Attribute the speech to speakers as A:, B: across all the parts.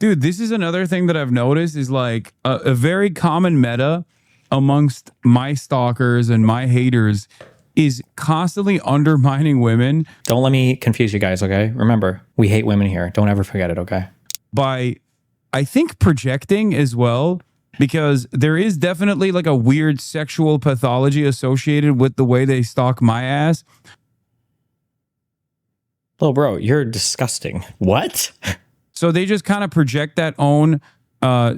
A: Dude, this is another thing that I've noticed is like a very common meta amongst my stalkers and my haters is constantly undermining women.
B: Don't let me confuse you guys, okay? Remember, we hate women here. Don't ever forget it, okay?
A: By, I think, projecting as well, because there is definitely like a weird sexual pathology associated with the way they stalk my ass.
B: Little bro, you're disgusting. What?
A: So they just kind of project that own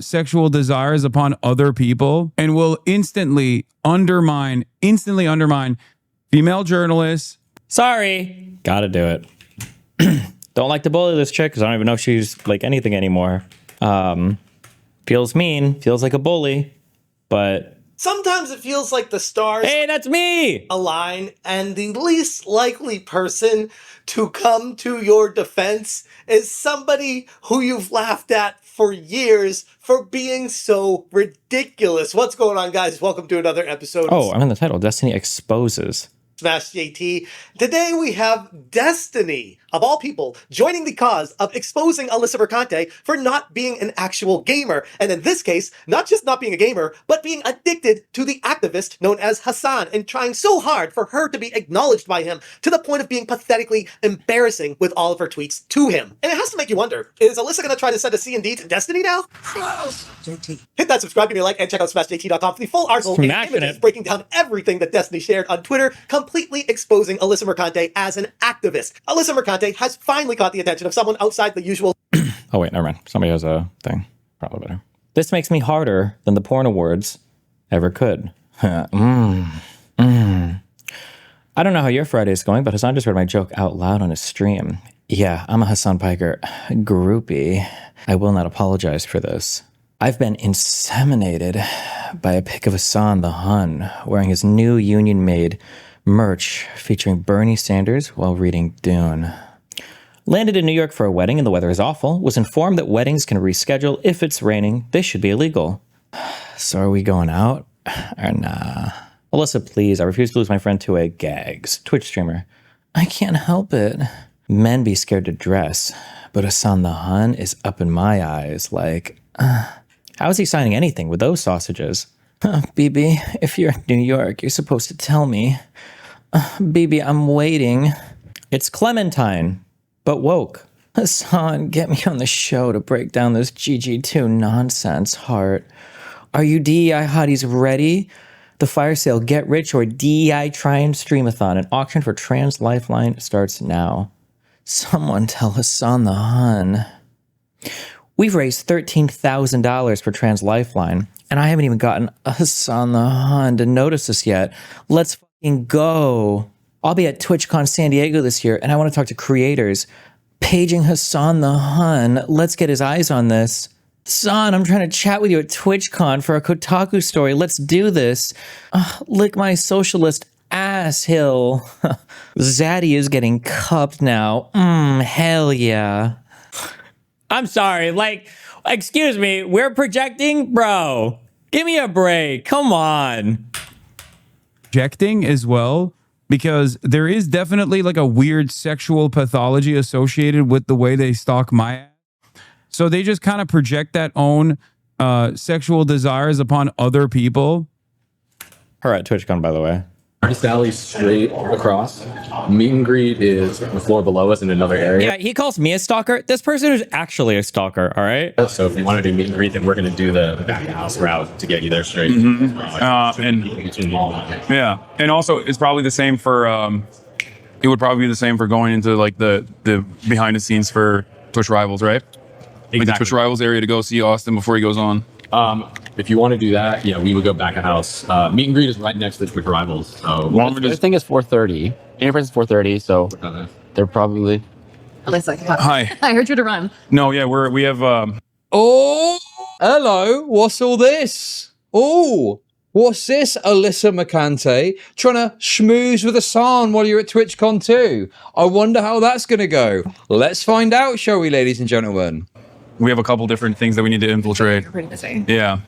A: sexual desires upon other people and will instantly undermine female journalists.
B: Sorry. Gotta do it. Don't like to bully this chick because I don't even know if she's like anything anymore. Feels mean, feels like a bully, but
C: sometimes it feels like the stars,
B: hey, that's me,
C: align, and the least likely person to come to your defense is somebody who you've laughed at for years for being so ridiculous. What's going on, guys? Welcome to another episode.
B: Oh, I'm in the title. Destiny Exposes.
C: Smash JT. Today we have Destiny, of all people, joining the cause of exposing Alyssa Mercante for not being an actual gamer. And in this case, not just not being a gamer, but being addicted to the activist known as Hasan and trying so hard for her to be acknowledged by him to the point of being pathetically embarrassing with all of her tweets to him. And it has to make you wonder, is Alyssa going to try to send a C&D to Destiny now? JT. Hit that subscribe, give me a like, and check out smashjt.com for the full article and images breaking down everything that Destiny shared on Twitter, completely exposing Alyssa Mercante as an activist. Alyssa Mercante has finally caught the attention of someone outside the usual.
B: Oh, wait, never mind. Somebody has a thing. Probably better. This makes me harder than the porn awards ever could. I don't know how your Friday is going, but Hasan just read my joke out loud on his stream. Yeah, I'm a Hasan Piker groupie. I will not apologize for this. I've been inseminated by a pic of Hasan the Hun wearing his new union-made merch featuring Bernie Sanders while reading Dune. Landed in New York for a wedding and the weather is awful. Was informed that weddings can reschedule if it's raining. This should be illegal. So are we going out? Or nah? Alyssa, please. I refuse to lose my friend to a gags. Twitch streamer. I can't help it. Men be scared to dress, but Hasan the Hun is up in my eyes like, how is he signing anything with those sausages? BB, if you're in New York, you're supposed to tell me. BB, I'm waiting. It's Clementine, but woke. Hasan, get me on the show to break down this GG2 nonsense, heart. Are you DEI hotties ready? The fire sale, get rich, or DEI try and streamathon. An auction for Trans Lifeline starts now. Someone tell Hasan the Hun. We've raised $13,000 for Trans Lifeline, and I haven't even gotten Hasan the Hun to notice us yet. Let's fucking go. I'll be at TwitchCon San Diego this year, and I want to talk to creators. Paging Hasan the Hun. Let's get his eyes on this. Hasan, I'm trying to chat with you at TwitchCon for a Kotaku story. Let's do this. Lick my socialist ass hill. Zaddy is getting cupped now. Hell yeah. I'm sorry, like, excuse me, we're projecting? Bro, give me a break. Come on.
A: Projecting as well, because there is definitely like a weird sexual pathology associated with the way they stalk my ass. So they just kind of project that own sexual desires upon other people.
B: Her at TwitchCon, by the way.
D: Artist Alley's straight across. Meet and greet is the floor below us in another area.
B: Yeah, he calls me a stalker. This person is actually a stalker, all right?
D: So if you want to do meet and greet, then we're going to do the back of house route to get you there straight.
E: Yeah, and also it's probably the same for, it would probably be the same for going into like the behind the scenes for Twitch Rivals, right? Exactly. Like the Twitch Rivals area to go see Austin before he goes on.
D: If you want to do that, yeah, we would go back of house. Meet and greet is right next to the Twitch Rivals. So
F: the thing is 4:30. Interface is 4:30, so they're probably.
G: Alyssa,
E: Hi.
G: I heard you to run.
E: No, yeah, we have.
H: Oh, hello. What's all this? Oh, what's this, Alyssa Mercante? Trying to schmooze with Hasan while you're at TwitchCon too. I wonder how that's going to go. Let's find out, shall we, ladies and gentlemen?
E: We have a couple different things that we need to infiltrate.
G: You're pretty busy.
E: Yeah.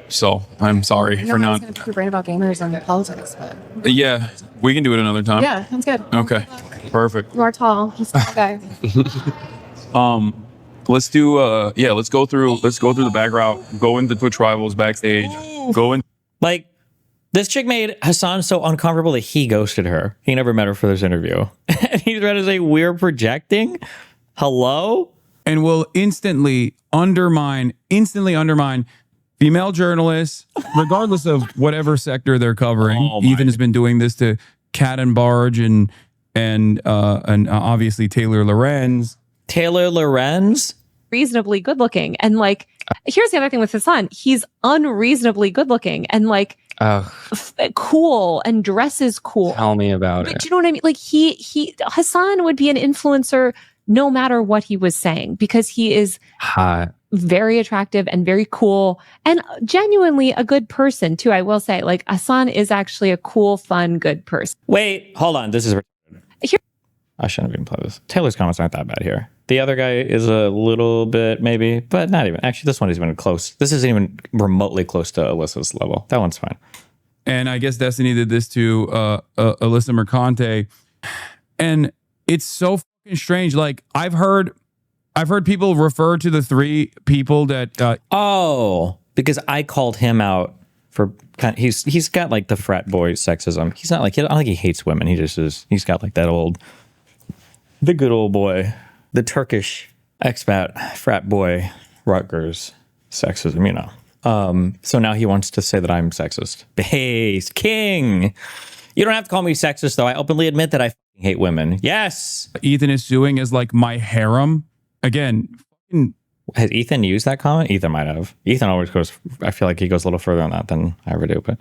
E: So I'm sorry for
G: I
E: not.
G: was going to pick your brain about gamers and politics, but.
E: Yeah, we can do it another time.
G: Yeah, sounds good.
E: Okay. Perfect.
G: You are tall. He's a tall guy.
E: let's do let's go through the back route, go into Twitch Rivals backstage, go in.
B: Like, this chick made Hasan so uncomfortable that he ghosted her. He never met her for this interview. And he's trying to say we're projecting? Hello?
A: And will instantly undermine female journalists, regardless of whatever sector they're covering. Ethan has been doing this to Cat and Barge and obviously Taylor Lorenz.
B: Taylor Lorenz?
G: Reasonably good looking. And like, here's the other thing with Hasan. He's unreasonably good looking and like cool and dresses cool.
F: Tell me about
G: But
F: it.
G: do you know what I mean? Like Hasan would be an influencer no matter what he was saying because he is
F: Hot.
G: very attractive and very cool and genuinely a good person too. I will say, like, Hasan is actually a cool, fun, good person.
B: Wait, hold on. This is...
G: Here-
B: I shouldn't have even played this. Taylor's comments aren't that bad here. The other guy is a little bit maybe, but not even. Actually, this one isn't even close. This isn't even remotely close to Alyssa's level. That one's fine.
A: And I guess Destiny did this to Alyssa Mercante. And it's so fucking strange. Like, I've heard people refer to the three people that
B: because I called him out for he's got like the frat boy sexism. He's not like, I don't think he hates women. He just is. He's got like the good old boy, the Turkish expat frat boy Rutgers sexism, you know. So now he wants to say that I'm sexist. Base king. You don't have to call me sexist though. I openly admit that I fucking hate women. Yes.
A: Ethan is suing as like my harem. Again,
B: has Ethan used that comment? Ethan might have. Ethan always goes, I feel like he goes a little further on that than I ever do, but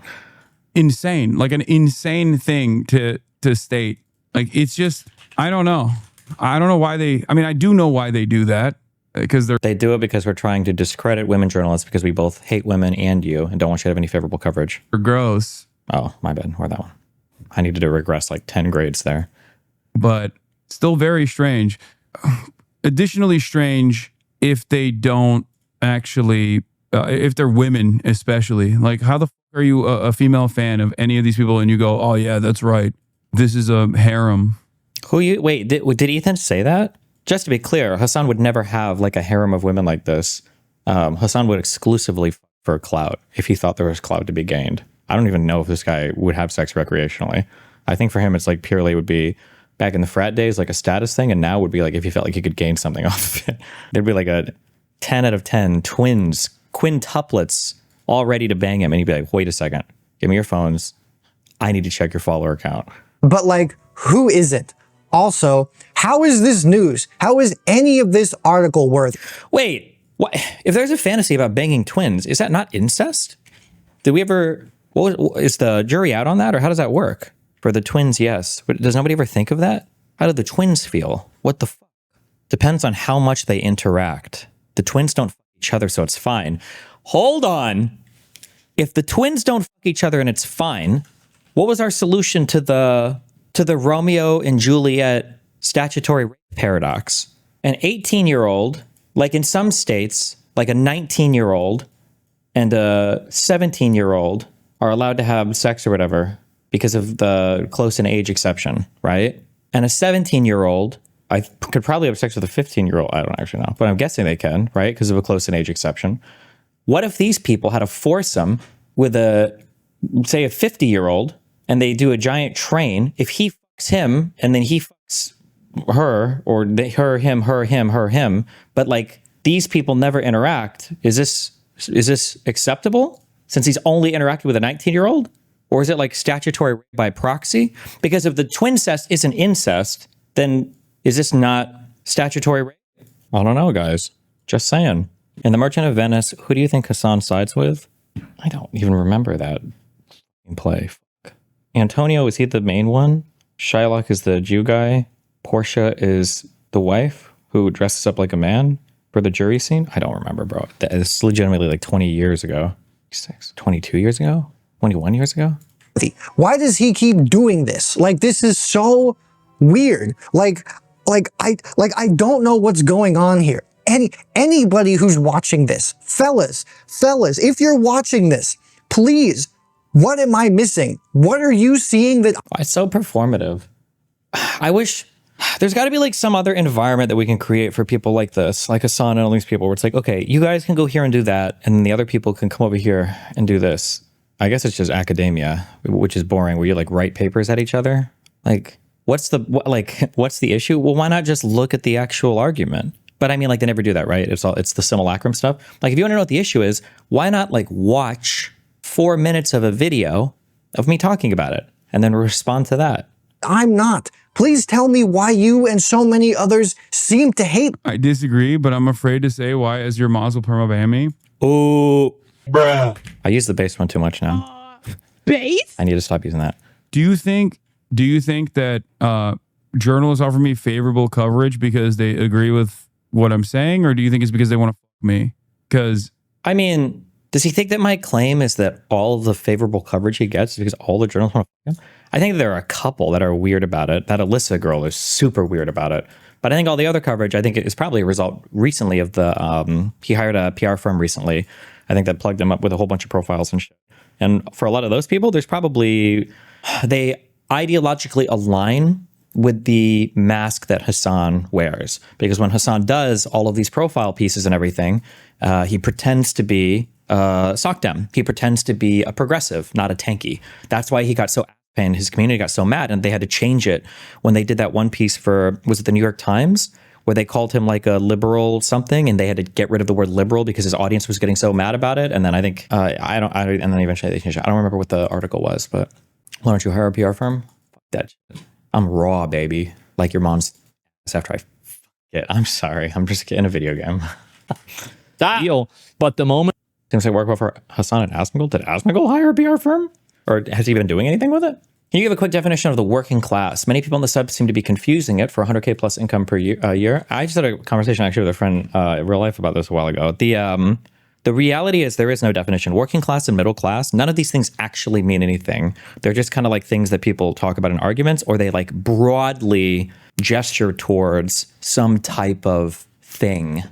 A: insane, like an insane thing to state. Like, it's just, I don't know why I do know why they do that, because
B: they do it because we're trying to discredit women journalists because we both hate women and you and don't want you to have any favorable coverage.
A: They're gross.
B: Oh, my bad. Or that one. I needed to regress like 10 grades there.
A: But still very strange. Additionally strange if they don't actually, if they're women especially. Like, how the fuck are you a female fan of any of these people and you go, oh yeah, that's right, this is a harem?
B: Wait, did Ethan say that? Just to be clear, Hasan would never have like a harem of women like this. Hasan would exclusively for clout if he thought there was clout to be gained. I don't even know if this guy would have sex recreationally. I think for him, it's like purely would be back in the frat days, like a status thing. And now would be like, if he felt like he could gain something off of it, there'd be like a 10 out of 10 twins, quintuplets all ready to bang him. And he'd be like, wait a second, give me your phones. I need to check your follower account.
I: But like, who isn't? Also, how is this news? How is any of this article worth?
B: Wait, what? If there's a fantasy about banging twins, is that not incest? Did we ever, is the jury out on that? Or how does that work? For the twins, yes. But does nobody ever think of that? How do the twins feel? What the fuck? Depends on how much they interact. The twins don't fuck each other, so it's fine. Hold on. If the twins don't fuck each other and it's fine, what was our solution to the Romeo and Juliet statutory rape paradox? An 18-year-old, like in some states, like a 19-year-old and a 17-year-old are allowed to have sex or whatever because of the close in age exception, right? And a 17-year-old, I could probably have sex with a 15-year-old. I don't actually know, but I'm guessing they can, right? Because of a close in age exception. What if these people had a foursome with say a 50-year-old and they do a giant train? If he fucks him and then he fucks her, or her, him, but like these people never interact, is this acceptable since he's only interacted with a 19-year-old? Or is it like statutory rape by proxy? Because if the twincest isn't incest, then is this not statutory rape? I don't know, guys. Just saying. In The Merchant of Venice, who do you think Hasan sides with? I don't even remember that play. Fuck. Antonio, is he the main one? Shylock is the Jew guy. Portia is the wife who dresses up like a man for the jury scene. I don't remember, bro. It's legitimately like 20 years ago. 22 years ago? 21 years ago?
I: Why does he keep doing this? Like, this is so weird. Like I don't know what's going on here. Anybody who's watching this, fellas, if you're watching this, please, what am I missing? What are you seeing that?
B: It's so performative. I wish There's got to be like some other environment that we can create for people like this, like Hasan and all these people, where it's like, okay, you guys can go here and do that, and then the other people can come over here and do this. I guess it's just academia, which is boring, where you like write papers at each other. Like, what's the issue? Well, why not just look at the actual argument? But I mean, like, they never do that, right? It's the simulacrum stuff. Like, if you want to know what the issue is, why not like watch 4 minutes of a video of me talking about it and then respond to that?
I: I'm not. Please tell me why you and so many others seem to hate.
A: I disagree, but I'm afraid to say why as your mazel perma bammy.
B: Oh, bruh. I use the bass one too much now.
G: Bass?
B: I need to stop using that.
A: Do you think that journalists offer me favorable coverage because they agree with what I'm saying, or do you think it's because they want to fuck me? Because
B: I mean, does he think that my claim is that all the favorable coverage he gets is because all the journalists want to fuck him? I think there are a couple that are weird about it. That Alyssa girl is super weird about it. But I think all the other coverage, I think it is probably a result recently of the, he hired a PR firm recently. I think that plugged him up with a whole bunch of profiles and shit. And for a lot of those people, there's probably, they ideologically align with the mask that Hasan wears. Because when Hasan does all of these profile pieces and everything, he pretends to be SOCDEM. He pretends to be a progressive, not a tanky. That's why he got so and his community got so mad, and they had to change it when they did that one piece for, was it the New York Times, where they called him like a liberal something, and they had to get rid of the word liberal because his audience was getting so mad about it. And then I think and then eventually they changed it. I don't remember what the article was, but why don't you hire a PR firm? Fuck that shit. I'm raw, baby, like your mom's after I fuck it. I'm sorry, I'm just in a video game.
F: Deal. But the moment
B: things that work well for Hasan and Asmongold, did Asmongold hire a PR firm? Or has he been doing anything with it? Can you give a quick definition of the working class? Many people in the sub seem to be confusing it for 100K plus income per year. I just had a conversation actually with a friend in real life about this a while ago. The reality is there is no definition. Working class and middle class, none of these things actually mean anything. They're just kind of like things that people talk about in arguments, or they like broadly gesture towards some type of thing.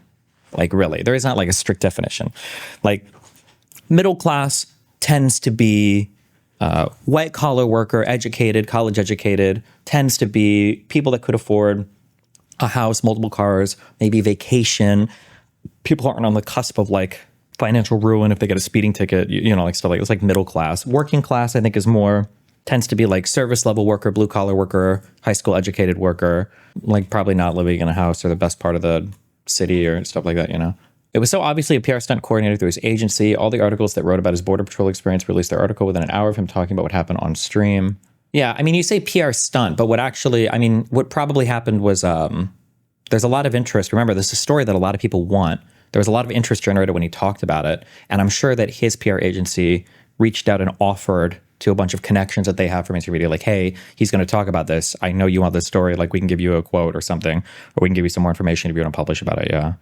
B: Like really, there is not like a strict definition. Like middle class tends to be white collar worker, educated, college educated, tends to be people that could afford a house, multiple cars, maybe vacation. People aren't on the cusp of like financial ruin if they get a speeding ticket, you know, like stuff like it's like middle class. Working class, I think, is more, tends to be like service level worker, blue collar worker, high school educated worker, like probably not living in a house or the best part of the city or stuff like that, you know. It was so obviously a PR stunt coordinator through his agency. All the articles that wrote about his Border Patrol experience released their article within an hour of him talking about what happened on stream. Yeah, I mean, you say PR stunt, but what probably happened was there's a lot of interest. Remember, this is a story that a lot of people want. There was a lot of interest generated when he talked about it. And I'm sure that his PR agency reached out and offered to a bunch of connections that they have from Instagram video, like, hey, he's going to talk about this. I know you want this story. Like, we can give you a quote or something, or we can give you some more information if you want to publish about it. Yeah.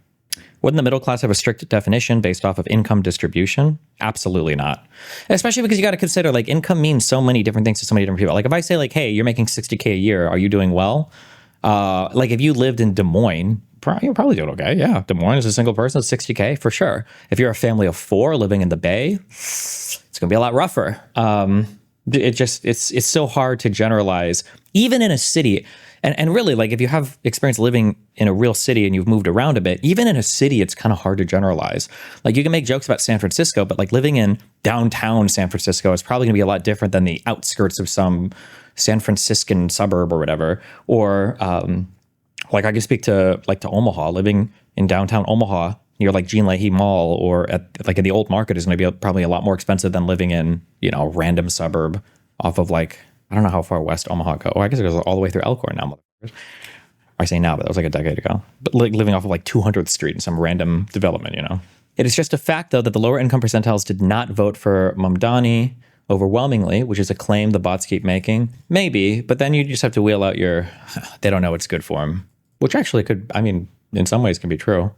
B: Wouldn't the middle class have a strict definition based off of income distribution? Absolutely not. Especially because you got to consider like income means so many different things to so many different people. Like if I say like, hey, you're making 60K a year, are you doing well? Like if you lived in Des Moines, you're probably doing okay. Yeah, Des Moines is a single person, 60K for sure. If you're a family of 4 living in the Bay, it's gonna be a lot rougher. It's so hard to generalize, even in a city. And really, like if you have experience living in a real city and you've moved around a bit, even in a city, it's kind of hard to generalize. Like you can make jokes about San Francisco, but like living in downtown San Francisco is probably gonna be a lot different than the outskirts of some San Franciscan suburb or whatever. Or like I can speak to Omaha, living in downtown Omaha near like Jean Leahy Mall or at like in the old market is going to be probably a lot more expensive than living in, you know, a random suburb off of like, I don't know how far west Omaha goes. Oh, I guess it goes all the way through Elkhorn now. I say now, but that was like a decade ago. But like living off of like 200th Street in some random development, you know. It is just a fact, though, that the lower income percentiles did not vote for Mamdani overwhelmingly, which is a claim the bots keep making. Maybe, but then you just have to wheel out your, they don't know what's good for them, which actually could, I mean, in some ways can be true.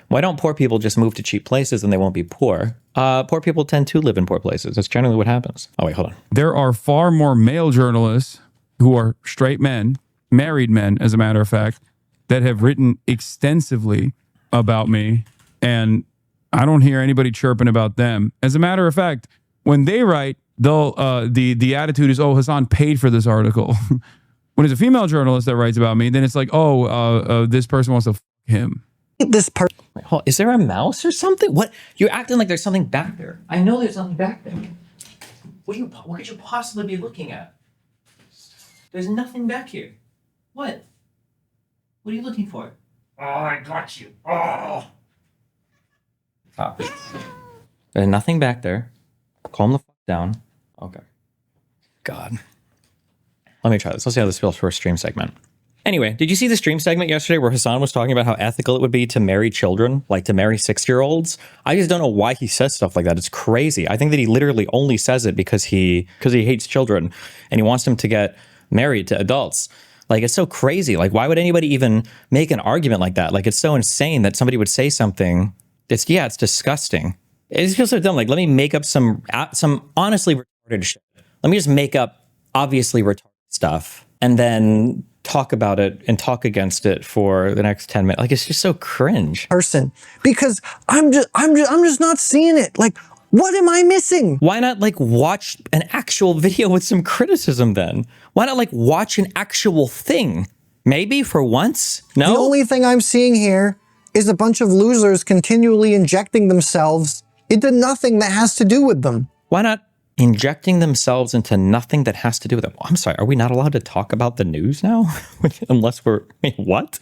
B: Why don't poor people just move to cheap places and they won't be poor? Poor people tend to live in poor places. That's generally what happens. Oh, wait, hold on.
A: There are far more male journalists who are straight men, married men, as a matter of fact, that have written extensively about me, and I don't hear anybody chirping about them. As a matter of fact, when they write, they'll the attitude is, oh, Hasan paid for this article. When it's a female journalist that writes about me, then it's like, oh, this person wants to f him.
I: This person.
B: Is there a mouse or something? What? You're acting like there's something back there. I know there's something back there. What could you possibly be looking at? There's nothing back here. What? What are you looking for? Oh, I got you. Oh. Stop it. There's nothing back there. Calm the fuck down. Okay. God. Let me try this. Let's see how this feels for a stream segment. Anyway, did you see the stream segment yesterday where Hasan was talking about how ethical it would be to marry children, like to marry 6-year-olds? I just don't know why he says stuff like that. It's crazy. I think that he literally only says it because he hates children and he wants them to get married to adults. Like, it's so crazy. Like, why would anybody even make an argument like that? Like, it's so insane that somebody would say something. It's disgusting. It just feels so dumb. Like, let me make up some honestly retarded shit. Let me just make up obviously retarded stuff and then talk about it and talk against it for the next 10 minutes. Like, it's just so cringe.
I: Person, because I'm just not seeing it. Like, what am I missing?
B: Why not like watch an actual video with some criticism then? Why not like watch an actual thing? Maybe for once? No?
I: The only thing I'm seeing here is a bunch of losers continually injecting themselves into nothing that has to do with them.
B: Why not injecting themselves into nothing that has to do with them? I'm sorry, are we not allowed to talk about the news now? Unless we're, what?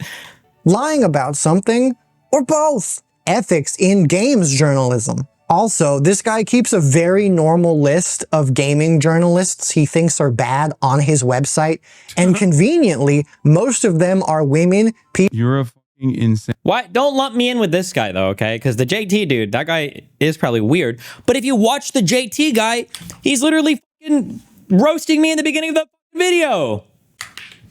I: Lying about something, or both. Ethics in games journalism. Also, this guy keeps a very normal list of gaming journalists he thinks are bad on his website, and conveniently, most of them are women.
A: You're a fucking insane.
B: Why? Don't lump me in with this guy though, okay? Because the JT dude, that guy is probably weird. But if you watch the JT guy, he's literally fucking roasting me in the beginning of the video.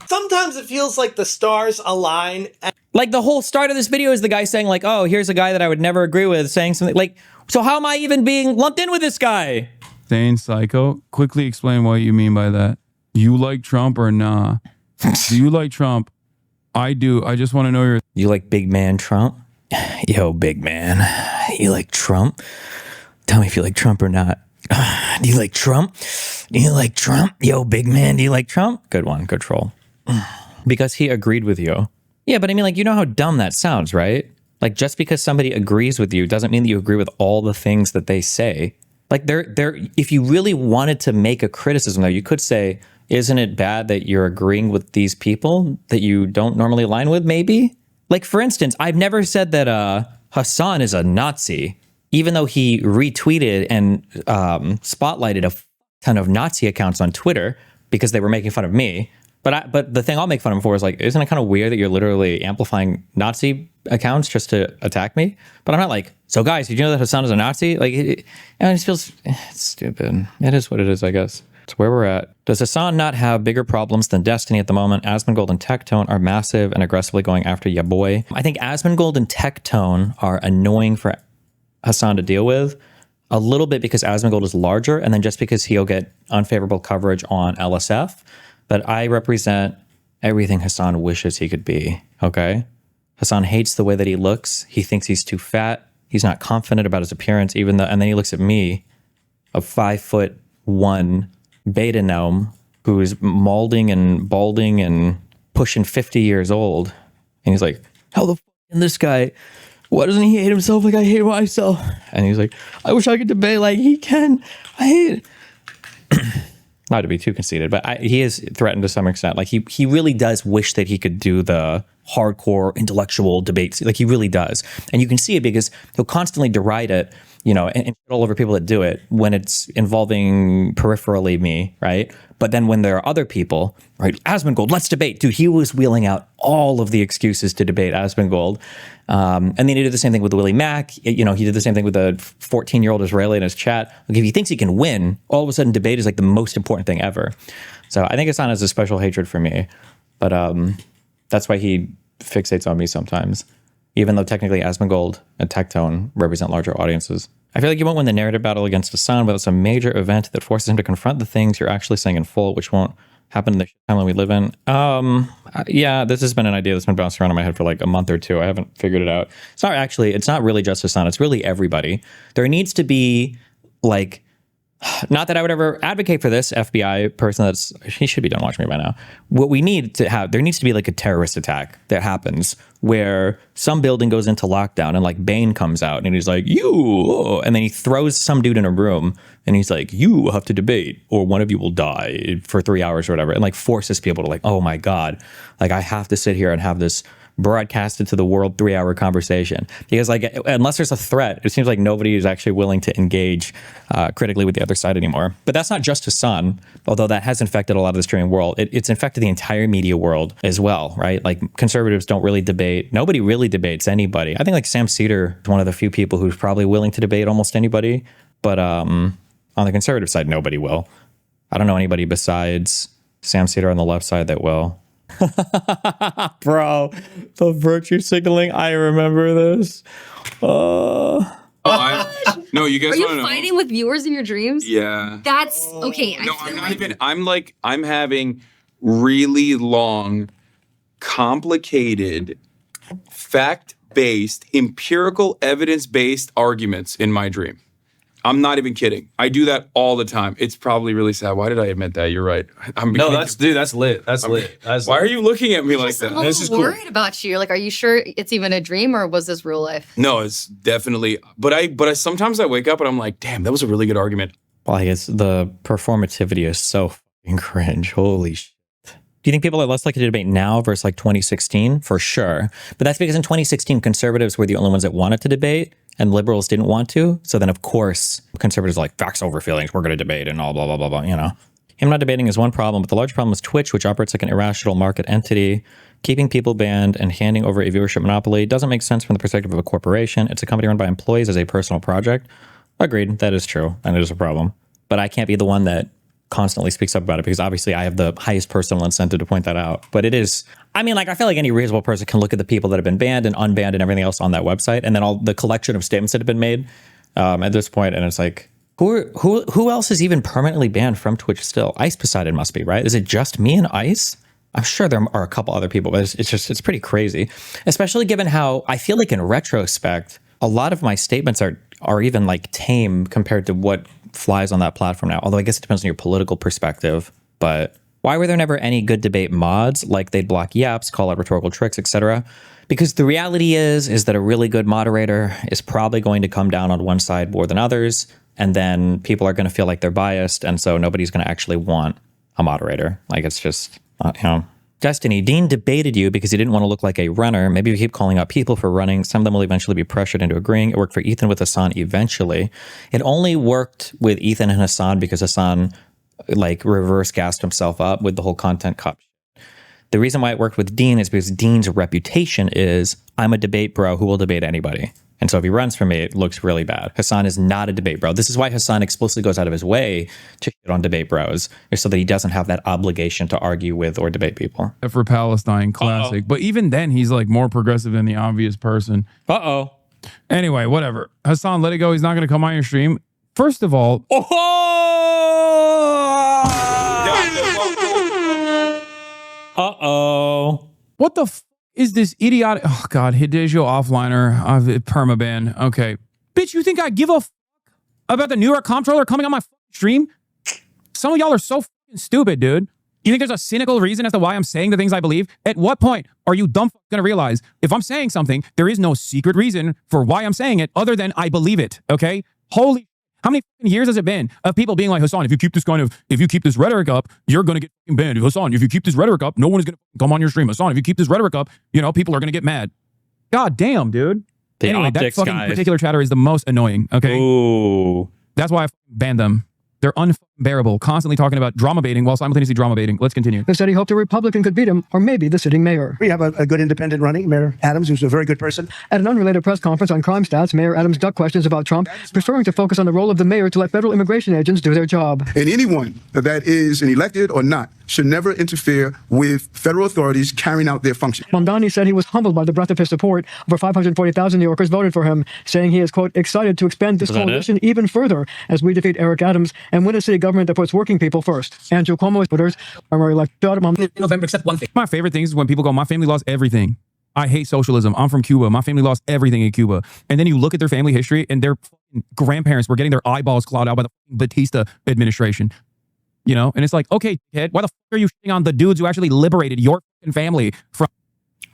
C: Sometimes it feels like the stars align.
B: Like, the whole start of this video is the guy saying like, oh, here's a guy that I would never agree with saying something like, so how am I even being lumped in with this guy?
A: Insane psycho. Quickly explain what you mean by that. You like Trump or nah? Do you like Trump? I do. I just want to know your...
B: You like big man Trump? Yo, big man. You like Trump? Tell me if you like Trump or not. Do you like Trump? Do you like Trump? Yo, big man, do you like Trump? Good one. Good troll. Because he agreed with you. Yeah, but I mean, like, you know how dumb that sounds, right? Like, just because somebody agrees with you doesn't mean that you agree with all the things that they say. Like, if you really wanted to make a criticism, though, you could say, isn't it bad that you're agreeing with these people that you don't normally align with, maybe? Like, for instance, I've never said that Hasan is a Nazi, even though he retweeted and spotlighted a ton of Nazi accounts on Twitter because they were making fun of me. But the thing I'll make fun of him for is like, isn't it kind of weird that you're literally amplifying Nazi accounts just to attack me? But I'm not like, so guys, did you know that Hasan is a Nazi? Like, it just feels stupid. It is what it is, I guess. It's where we're at. Does Hasan not have bigger problems than Destiny at the moment? Asmongold and Tectone are massive and aggressively going after ya boy. I think Asmongold and Tectone are annoying for Hasan to deal with. A little bit because Asmongold is larger, and then just because he'll get unfavorable coverage on LSF. But I represent everything Hasan wishes he could be, okay? Hasan hates the way that he looks. He thinks he's too fat. He's not confident about his appearance, and then he looks at me, a 5'1" beta gnome who's balding and pushing 50 years old. And he's like, how the f*** is this guy? Why doesn't he hate himself like I hate myself? And he's like, I wish I could debate like he can. I hate it. Not to be too conceited, but he is threatened to some extent. Like, he really does wish that he could do the hardcore intellectual debates. Like, he really does. And you can see it because he'll constantly deride it, you know, and all over people that do it when it's involving peripherally me, right? But then when there are other people, right? Asmongold, let's debate. Dude, he was wheeling out all of the excuses to debate Asmongold. And then he did the same thing with Willie Mack. You know, he did the same thing with a 14-year-old Israeli in his chat. Like, if he thinks he can win, all of a sudden debate is like the most important thing ever. So I think Hasan has a special hatred for me. But that's why he fixates on me sometimes. Even though technically Asmongold and Tectone represent larger audiences. I feel like you won't win the narrative battle against Hasan, but it's a major event that forces him to confront the things you're actually saying in full, which won't happen in the timeline we live in. Yeah, this has been an idea that's been bouncing around in my head for like a month or two. I haven't figured it out. It's not really just Hasan. It's really everybody. There needs to be like Not that I would ever advocate for this. FBI person he should be done watching me by now. What we need to have, there needs to be like a terrorist attack that happens where some building goes into lockdown and like Bane comes out and he's like, you, and then he throws some dude in a room and he's like, you have to debate or one of you will die for 3 hours or whatever. And like forces people to like, oh my God, like I have to sit here and have this broadcasted to the world 3-hour conversation, because like unless there's a threat, it seems like nobody is actually willing to engage critically with the other side anymore. But that's not just Hasan, although that has infected a lot of the streaming world. It's infected the entire media world as well, right? Like conservatives don't really debate. Nobody really debates anybody. I think like Sam Cedar is one of the few people who's probably willing to debate almost anybody, but on the conservative side, nobody will. I don't know anybody besides Sam Cedar on the left side that will. Bro, the virtue signaling, I remember this.
E: No, you guys
J: Are you
E: want to know?
J: fighting with viewers in your dreams?
E: Yeah.
J: That's okay.
E: No, I'm not even. I'm having really long, complicated, fact-based, empirical, evidence-based arguments in my dream. I'm not even kidding. I do that all the time. It's probably really sad. Why did I admit that? You're right.
K: That's lit. That's lit.
E: Why are you looking at me like that?
J: I'm worried about you. Like, are you sure it's even a dream or was this real life?
E: No, it's definitely. But I sometimes I wake up and I'm like, damn, that was a really good argument.
B: Well, I guess the performativity is so fucking cringe. Holy shit. Do you think people are less likely to debate now versus like 2016? For sure. But that's because in 2016, conservatives were the only ones that wanted to debate and liberals didn't want to. So then, of course, conservatives are like, facts over feelings, we're going to debate and all blah, blah, blah, blah, you know. Him not debating is one problem, but the large problem is Twitch, which operates like an irrational market entity. Keeping people banned and handing over a viewership monopoly doesn't make sense from the perspective of a corporation. It's a company run by employees as a personal project. Agreed, that is true, and it is a problem. But I can't be the one that constantly speaks up about it because obviously I have the highest personal incentive to point that out. But it is, I mean, like, I feel like any reasonable person can look at the people that have been banned and unbanned and everything else on that website, and then all the collection of statements that have been made at this point, and it's like, who else is even permanently banned from Twitch still? Ice Poseidon must be, right? Is it just me and Ice? I'm sure there are a couple other people, but it's pretty crazy, especially given how I feel like in retrospect, a lot of my statements are even like tame compared to what flies on that platform now. Although I guess it depends on your political perspective. But why were there never any good debate mods? Like they'd block yaps, call out rhetorical tricks, etc. Because the reality is that a really good moderator is probably going to come down on one side more than others. And then people are going to feel like they're biased. And so nobody's going to actually want a moderator. Like it's just, you know. Destiny, Dean debated you because he didn't want to look like a runner. Maybe you keep calling out people for running. Some of them will eventually be pressured into agreeing. It worked for Ethan with Hasan eventually. It only worked with Ethan and Hasan because Hasan like reverse gassed himself up with the whole content cop. The reason why it worked with Dean is because Dean's reputation is, I'm a debate bro who will debate anybody. And so if he runs from me, it looks really bad. Hasan is not a debate bro. This is why Hasan explicitly goes out of his way to shit on debate bros, is so that he doesn't have that obligation to argue with or debate people.
A: For Palestine, classic. But even then, he's like more progressive than the obvious person. Anyway, whatever. Hasan, let it go. He's not going to come on your stream. First of all... What the f is this idiotic? Oh, God. Hideo offliner. Permaban. Okay. Bitch, you think I give a f about the New York comptroller coming on my stream? Some of y'all are so fucking stupid, dude. You think there's a cynical reason as to why I'm saying the things I believe? At what point are you dumb gonna realize if I'm saying something, there is no secret reason for why I'm saying it other than I believe it, okay? Holy, how many years has it been of people being like, Hasan, if you keep this rhetoric up, you're gonna get banned. Hasan, if you keep this rhetoric up, no one is gonna come on your stream. Hasan, if you keep this rhetoric up, you know, people are gonna get mad. God damn, dude. Anyway, that fucking particular chatter is the most annoying, okay?
B: Ooh.
A: That's why I banned them. They're unbearable, constantly talking about drama baiting while simultaneously drama baiting. Let's continue.
L: They said he hoped a Republican could beat him, or maybe the sitting mayor.
M: We have a good independent running, Mayor Adams, who's a very good person.
L: At an unrelated press conference on crime stats, Mayor Adams ducked questions about Trump, preferring to focus on the role of the mayor to let federal immigration agents do their job.
M: And anyone that is an elected or not should never interfere with federal authorities carrying out their function.
L: Mamdani said he was humbled by the breadth of his support. Over 540,000 New Yorkers voted for him, saying he is, quote, excited to expand this coalition even further as we defeat Eric Adams and win a city government that puts working people first. Andrew Cuomo's voters are more elected in November, except one thing.
A: My favorite thing is when people go, my family lost everything. I hate socialism. I'm from Cuba. My family lost everything in Cuba. And then you look at their family history and they're grandparents were getting their eyeballs clawed out by the Batista administration. You know, and it's like, okay, kid, why the fuck are you shitting on the dudes who actually liberated your family from?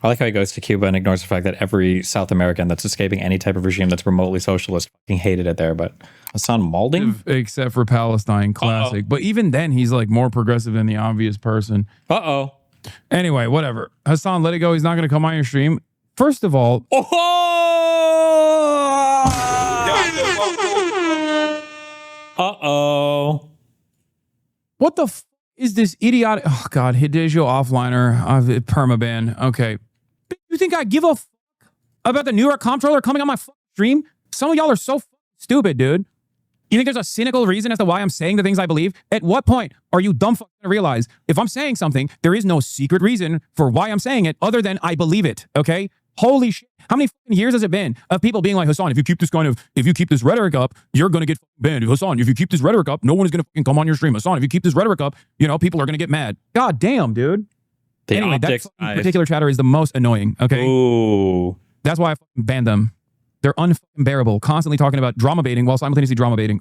B: I like how he goes to Cuba and ignores the fact that every South American that's escaping any type of regime that's remotely socialist fucking hated it there. But Hassan Malding?
A: Except for Palestine, classic. But even then, he's like more progressive than the obvious person.
B: Uh-oh.
A: Anyway, whatever. Hassan, let it go. He's not going to come on your stream. First of all...
B: Uh-oh.
A: What the f is this idiotic? Oh, God. Hideo offliner. Permaban. Okay. You think I give a fuck about the New York comptroller coming on my stream? Some of y'all are so stupid, dude. You think there's a cynical reason as to why I'm saying the things I believe? At what point are you dumb fucking to realize if I'm saying something, there is no secret reason for why I'm saying it other than I believe it, okay? Holy shit. How many fucking years has it been of people being like, Hassan, if you keep this rhetoric up, you're going to get banned. Hassan, if you keep this rhetoric up, no one is going to fucking come on your stream. Hassan, if you keep this rhetoric up, you know, people are going to get mad. God damn, dude. Anyway, that particular chatter is the most annoying, okay?
B: Ooh.
A: That's why I fucking banned them. They're unbearable, constantly talking about drama baiting while simultaneously drama baiting.